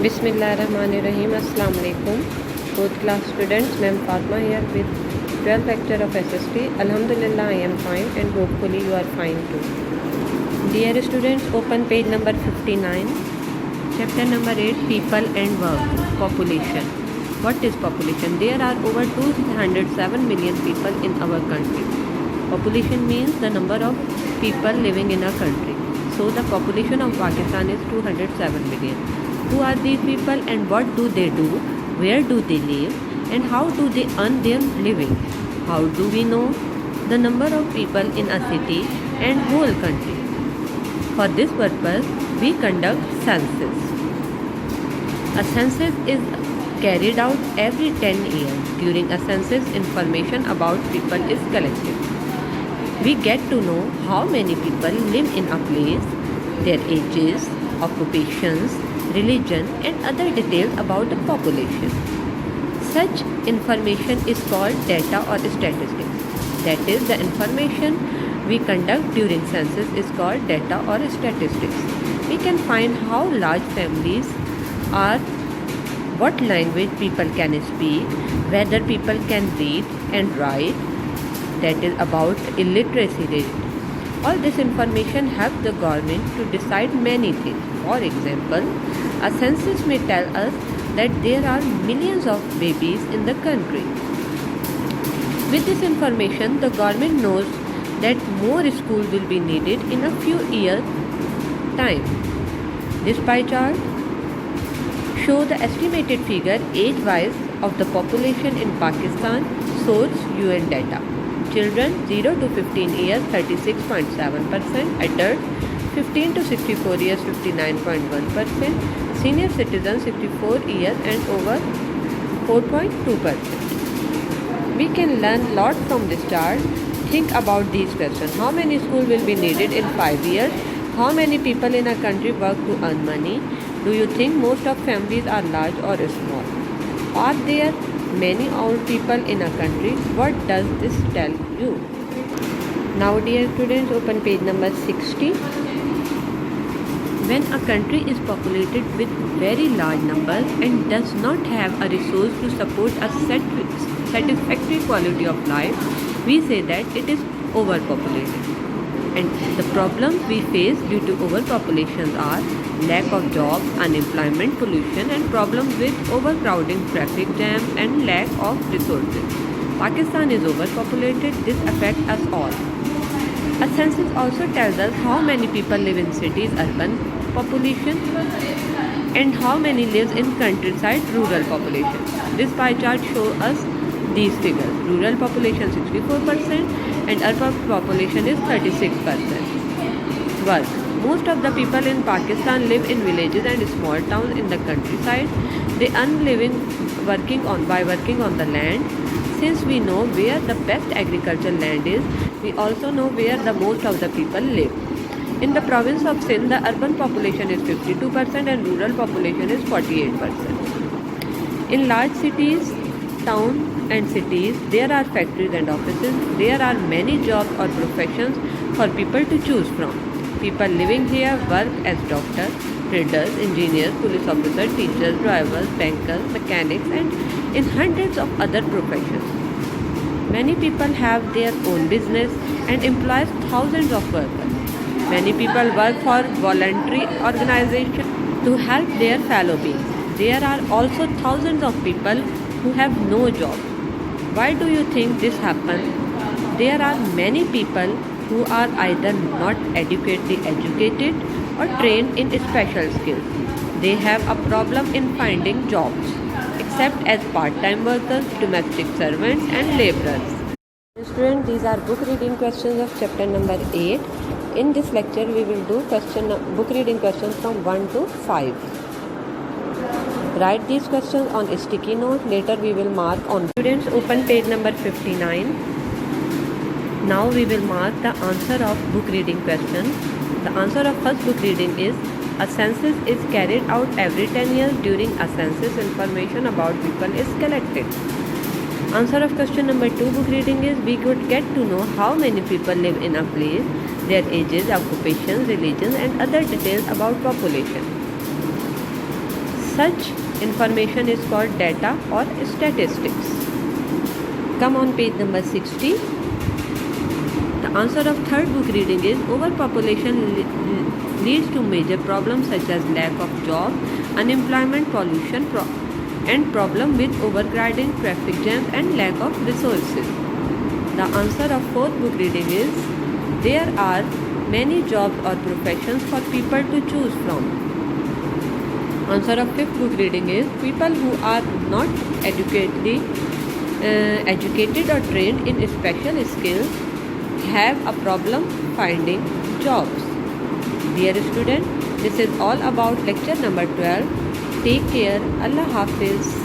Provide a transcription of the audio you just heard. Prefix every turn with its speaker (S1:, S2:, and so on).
S1: Bismillahirrahmanirrahim. Assalamu alaikum. Both class students, I am Fatma here with 12th lecture of SST. Alhamdulillah, I am fine and hopefully you are fine too. Dear students, open page number 59. Chapter number 8, People and Work. Population. What is population? There are over 207 million people in our country. Population means the number of people living in a country. So the population of Pakistan is 207 million. Who are these people and what do they do? Where do they live? And how do they earn their living? How do we know the number of people in a city and whole country? For this purpose, we conduct census. A census is carried out every 10 years. During a census, information about people is collected. We get to know how many people live in a place, their ages, occupations, religion and other details about the population. Such information is called data or statistics. That is, the information we conduct during census is called data or statistics. We can find how large families are, what language people can speak, whether people can read and write, that is about illiteracy rate. All this information helps the government to decide many things. For example, a census may tell us that there are millions of babies in the country. With this information, the government knows that more schools will be needed in a few years' time. This pie chart shows the estimated figure age-wise of the population in Pakistan, source UN data. Children 0 to 15 years 36.7%, adult 15 to 64 years 59.1%, senior citizens 64 years and over 4.2%. We can learn lot from this chart. Think about these questions. How many schools will be needed in 5 years? How many people in a country work to earn money? Do you think most of families are large or small? Are there many old people in a country? What does this tell you? Now dear students, open page number 60. When a country is populated with very large numbers and does not have a resource to support a satisfactory quality of life, we say that it is overpopulated. And the problems we face due to overpopulation are lack of jobs, unemployment, pollution and problems with overcrowding, traffic jams and lack of resources. Pakistan is overpopulated. This affects us all. A census also tells us how many people live in cities, urban population, and how many lives in countryside, rural population. This pie chart shows us these figures. Rural population 64% and urban population is 36%. Work. Most of the people in Pakistan live in villages and small towns in the countryside. They earn living by working on the land. Since we know where the best agricultural land is, we also know where the most of the people live. In the province of Sindh, the urban population is 52% and rural population is 48%. In large cities, towns and cities, there are factories and offices. There are many jobs or professions for people to choose from. People living here work as doctors, traders, engineers, police officers, teachers, drivers, bankers, mechanics and in hundreds of other professions. Many people have their own business and employ thousands of workers. Many people work for voluntary organizations to help their fellow beings. There are also thousands of people who have no job. Why do you think this happens? There are many people who are either not adequately educated or trained in special skills. They have a problem in finding jobs, except as part-time workers, domestic servants and laborers. Students, these are book reading questions of chapter number 8. In this lecture, we will do book reading questions from 1 to 5. Write these questions on a sticky note. Later we will mark on. Students, open page number 59. Now we will mark the answer of book reading question. The answer of first book reading is, a census is carried out every 10 years. During a census, information about people is collected. Answer of question number 2 book reading is, we could get to know how many people live in a place, their ages, occupations, religions and other details about population. Such information is called data or statistics. Come on page number 60. The answer of third book reading is overpopulation leads to major problems such as lack of job, unemployment, pollution, and problem with overcrowding, traffic jams, and lack of resources. The answer of fourth book reading is there are many jobs or professions for people to choose from. Answer of fifth book reading is people who are not educated or trained in special skills have a problem finding jobs. Dear student, this is all about lecture number 12. Take care. Allah Hafiz.